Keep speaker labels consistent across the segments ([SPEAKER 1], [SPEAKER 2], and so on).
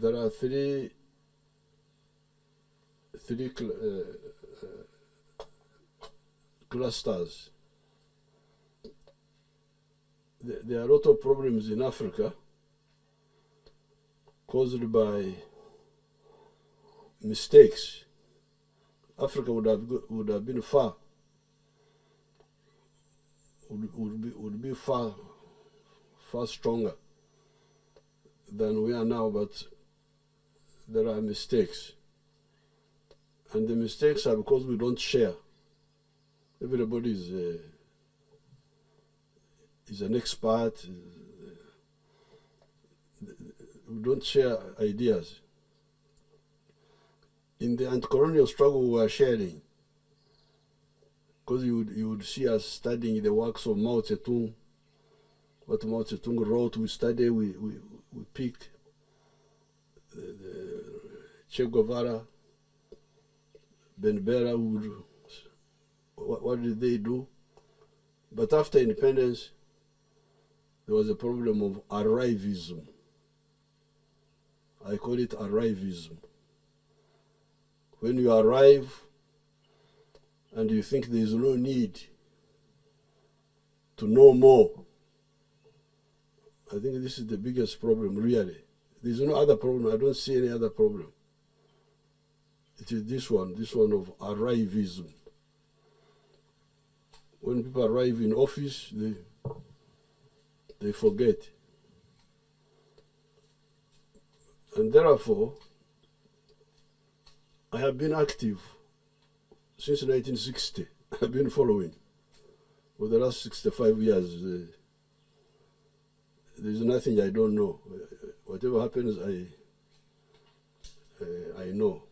[SPEAKER 1] There are three clusters. There are a lot of problems in Africa caused by mistakes. Africa would have been far, would be far stronger than we are now, but there are mistakes. And the mistakes are because we don't share. Everybody is an expert. We don't share ideas. In the anti-colonial struggle, we were sharing. Because you would see us studying the works of Mao Zedong. What Mao Zedong wrote, we study, we pick. Che Guevara, Ben Bera, what did they do? But after independence, there was a problem of arrivism. I call it arrivism. When you arrive and you think there is no need to know more, I think this is the biggest problem, really. There's no other problem. I don't see any other problem. It is this one of arrivism. When people arrive in office, they forget. And therefore, I have been active since 1960. I've been following for the last 65 years. There's nothing I don't know. Whatever happens, I know.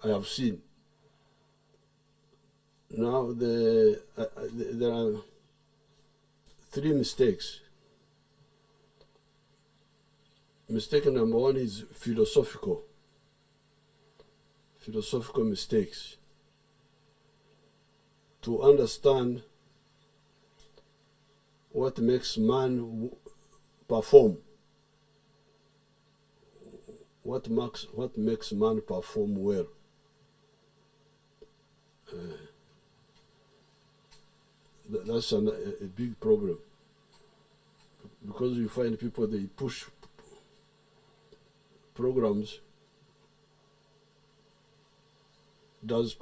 [SPEAKER 1] I have seen. Now there are three mistakes. Mistake number one is philosophical mistakes. To understand what makes man perform. What makes man perform well. That's a big problem, because you find people, they push programs. That's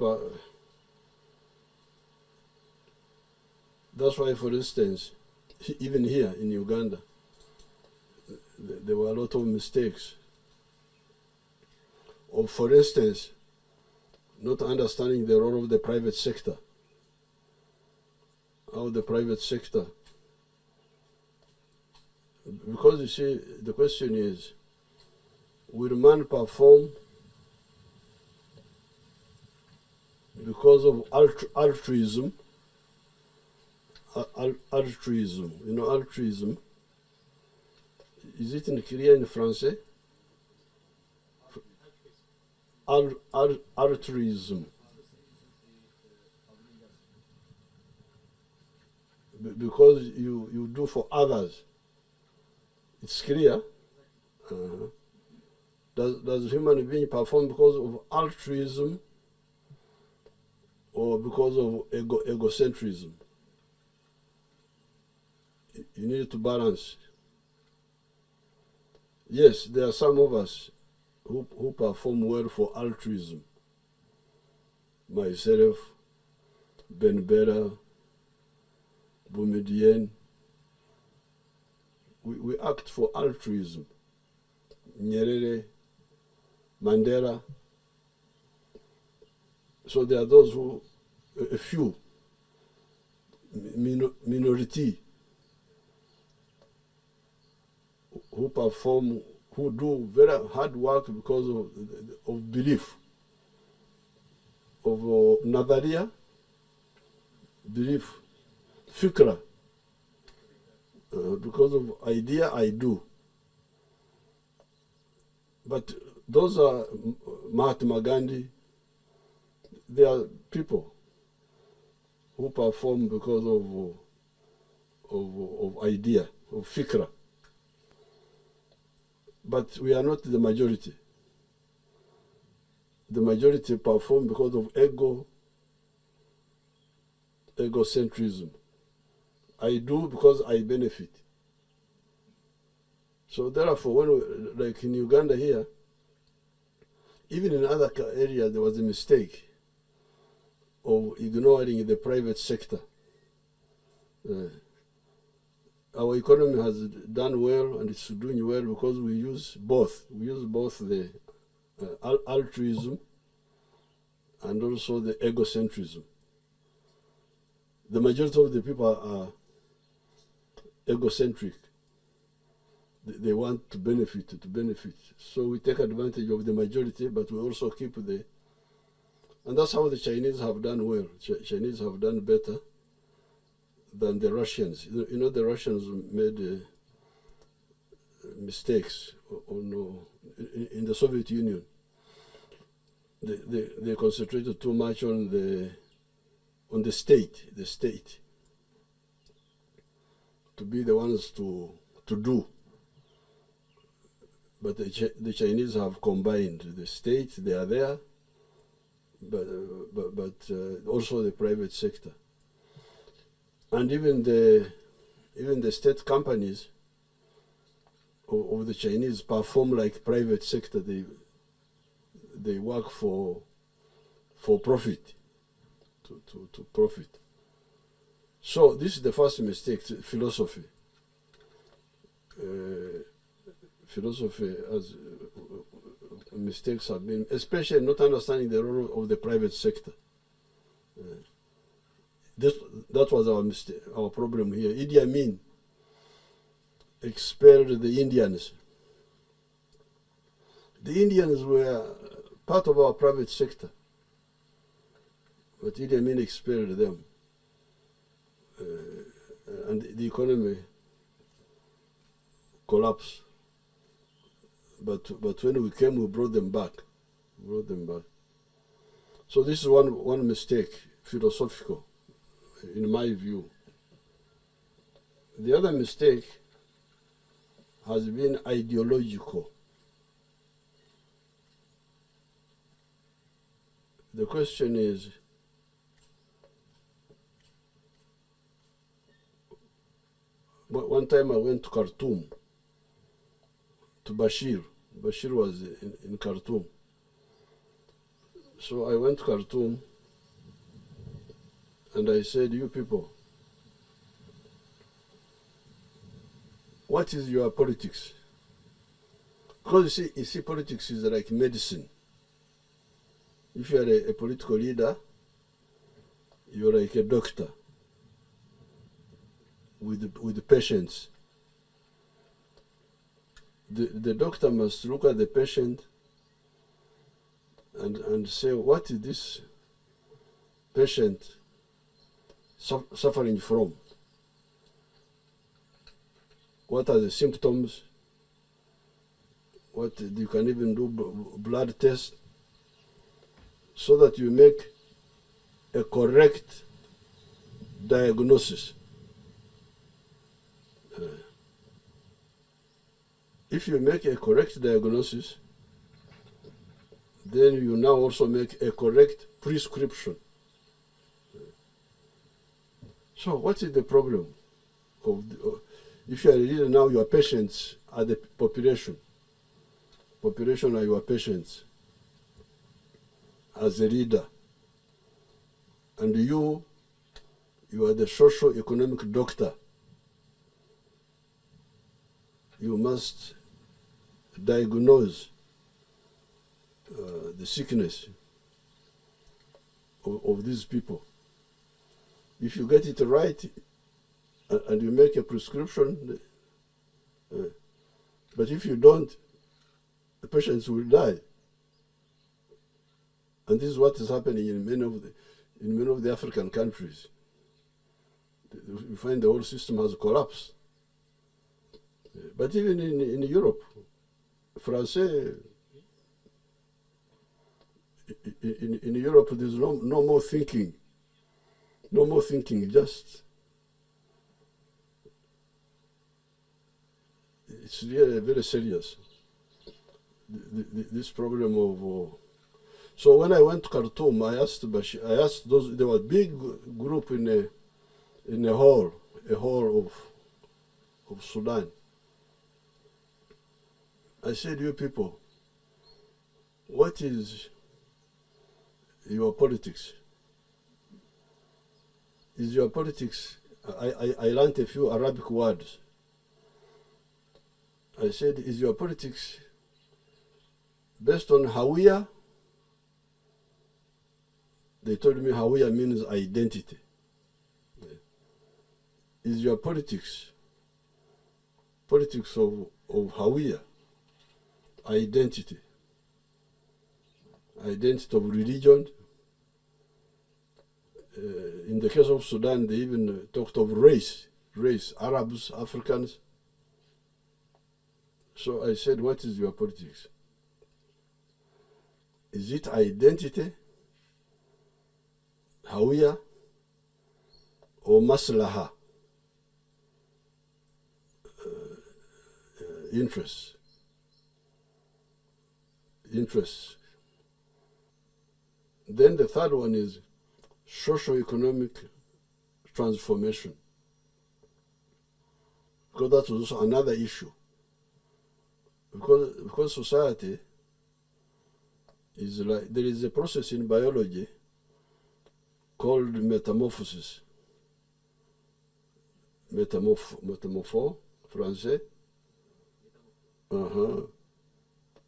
[SPEAKER 1] why, for instance, even here in Uganda, there were a lot of mistakes. Or, for instance, not understanding the role of the private sector. How the private sector, because you see, the question is, will man perform because of altruism? Altruism, you know, altruism. Is it clear in Francais? Altruism. Because you do for others. It's clear. Does human being perform because of altruism or because of egocentrism? You need to balance. Yes, there are some of us who perform well for altruism. Myself, Ben Bera, Boumediene, we act for altruism. Nyerere, Mandela. So there are those who, a few, minority, who perform, who do very hard work because of belief, of Nadaria, belief, fikra, because of idea I do. But those are Mahatma Gandhi. They are people who perform because of idea, of fikra. But we are not the majority. The majority perform because of egocentrism. I do because I benefit. So therefore, when we, like in Uganda here, even in other areas, there was a mistake of ignoring the private sector. Our economy has done well, and it's doing well because we use both. We use both the altruism and also the egocentrism. The majority of the people are egocentric. They want to benefit. So we take advantage of the majority, but we also keep the... And that's how the Chinese have done well. Chinese have done better than the Russians. You know, the Russians made mistakes in the Soviet Union. They concentrated too much on the state, to be the ones to do. But the Chinese have combined the state, they are there, but also the private sector. And even the state companies of the Chinese perform like private sector. They work for profit, to profit. So this is the first mistake, philosophy. Philosophy has mistakes have been, especially not understanding the role of the private sector. That was our mistake, our problem here. Idi Amin expelled the Indians. The Indians were part of our private sector, but Idi Amin expelled them, and the economy collapsed. But when we came, we brought them back. So this is one mistake, philosophical, in my view. The other mistake has been ideological. The question is, one time I went to Khartoum, to Bashir. Bashir was in Khartoum. So I went to Khartoum and I said, you people, what is your politics? Because you see politics is like medicine. If you are a political leader, you're like a doctor with the patients. The doctor must look at the patient and say, what is this patient suffering from? What are the symptoms? What you can even do blood test, so that you make a correct diagnosis. If you make a correct diagnosis, then you now also make a correct prescription. So what is the problem? If you are a leader now, your patients are the population. Population are your patients as a leader. And you are the socio-economic doctor. You must diagnose the sickness of these people. If you get it right and you make a prescription, but if you don't, the patients will die. And this is what is happening in many of the African countries. You find the whole system has collapsed. But even in Europe, France, in Europe, there's no more thinking. No more thinking, just... It's really very serious. this problem of. So when I went to Khartoum, I asked those. There was a big group in a hall of Sudan. I said, you people, what is your politics? Is your politics? I learned a few Arabic words. I said, is your politics based on Hawiya? They told me Hawiya means identity. Is your politics of Hawiya, identity of religion? In the case of Sudan, they even talked of race, Arabs, Africans. So I said, what is your politics? Is it identity, Hawiya, or maslaha, interests? Then the third one is socio-economic transformation, because that was also another issue. Because society is like, there is a process in biology called metamorphosis. Métamorpho, français.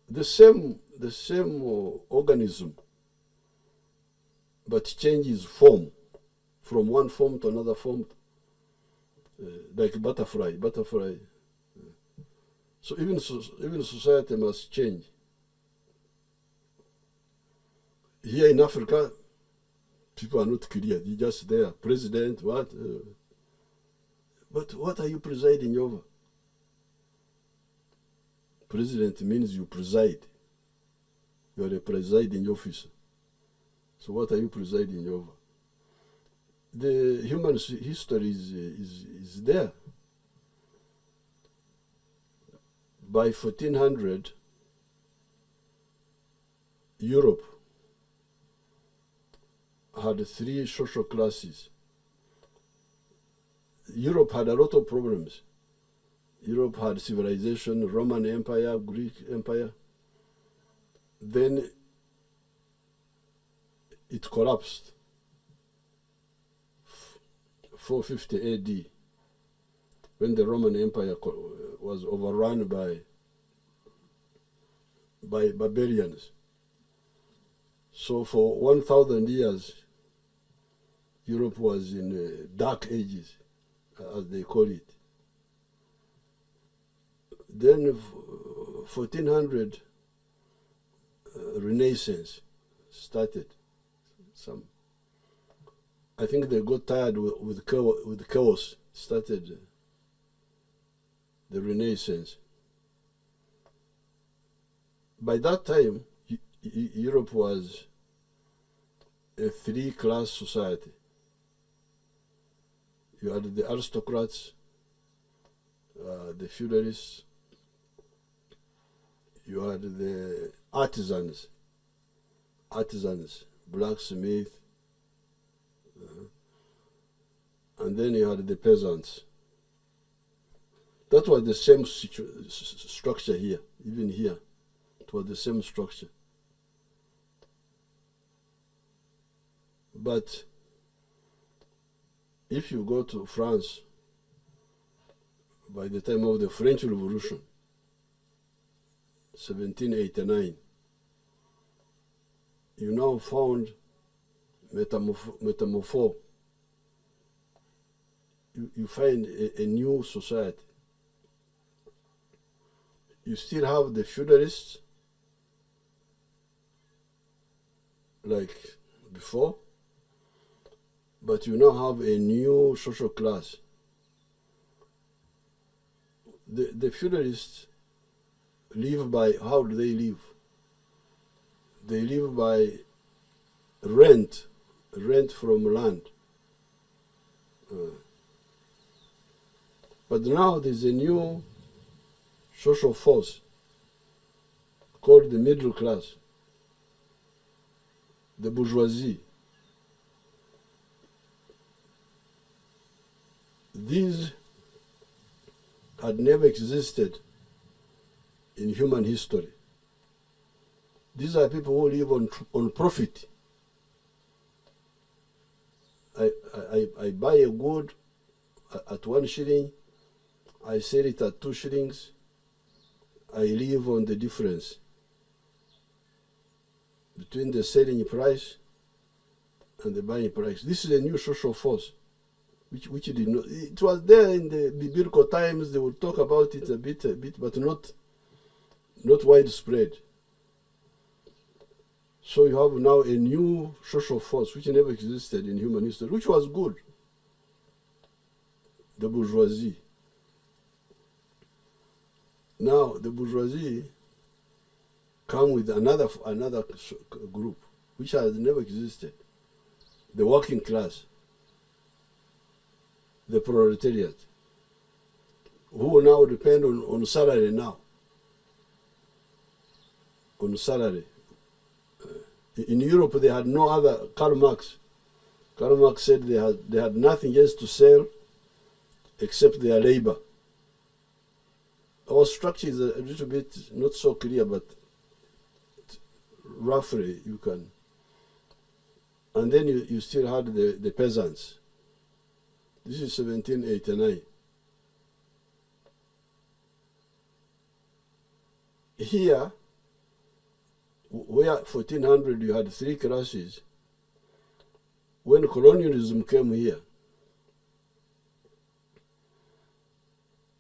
[SPEAKER 1] The same organism, but changes form from one form to another form, like butterfly. So even society must change. Here in Africa, people are not clear. They're just there. President, what? But what are you presiding over? President means you preside. You are a presiding officer. So what are you presiding over? The human history is there. By 1400, Europe had 3 social classes. Europe had a lot of problems. Europe had civilization, Roman Empire, Greek Empire. Then it collapsed. 450 AD, when the Roman Empire was overrun by barbarians. So for 1,000 years, Europe was in dark ages, as they call it. Then 1400, Renaissance started. I think they got tired with chaos, started the Renaissance. By that time, Europe was a 3-class society. You had the aristocrats, the feudalists, you had the artisans, blacksmith, and then you had the peasants. That was the same structure here, even here. It was the same structure. But if you go to France, by the time of the French Revolution, 1789, you now found metamorpho. You find a new society. You still have the feudalists, like before, but you now have a new social class. The feudalists live by, how do they live? They live by rent from land. But now there's a new social force called the middle class, the bourgeoisie. These had never existed in human history. These are people who live on profit. I buy a good at 1 shilling, I sell it at 2 shillings, I live on the difference between the selling price and the buying price. This is a new social force, which did not. It was there in the biblical times. They would talk about it a bit, but not widespread. So you have now a new social force which never existed in human history, which was good. The bourgeoisie. Now the bourgeoisie come with another group which has never existed. The working class, the proletariat, who now depend on salary now. On salary. In Europe, they had no other. Karl Marx said they had nothing else to sell except their labor. Our structure is a little bit not so clear, but roughly you can. And then you still had the peasants. This is 1789. Here, where 1400 you had 3 classes, when colonialism came here,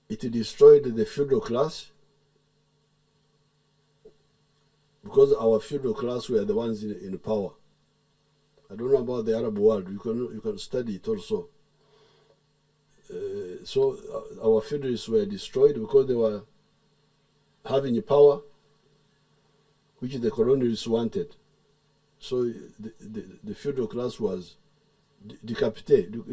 [SPEAKER 1] it destroyed the feudal class, because our feudal class were the ones in power. I don't know about the Arab world. You can study it also. So our feudalists were destroyed because they were having power, which the colonialists wanted. So the feudal class was decapitated.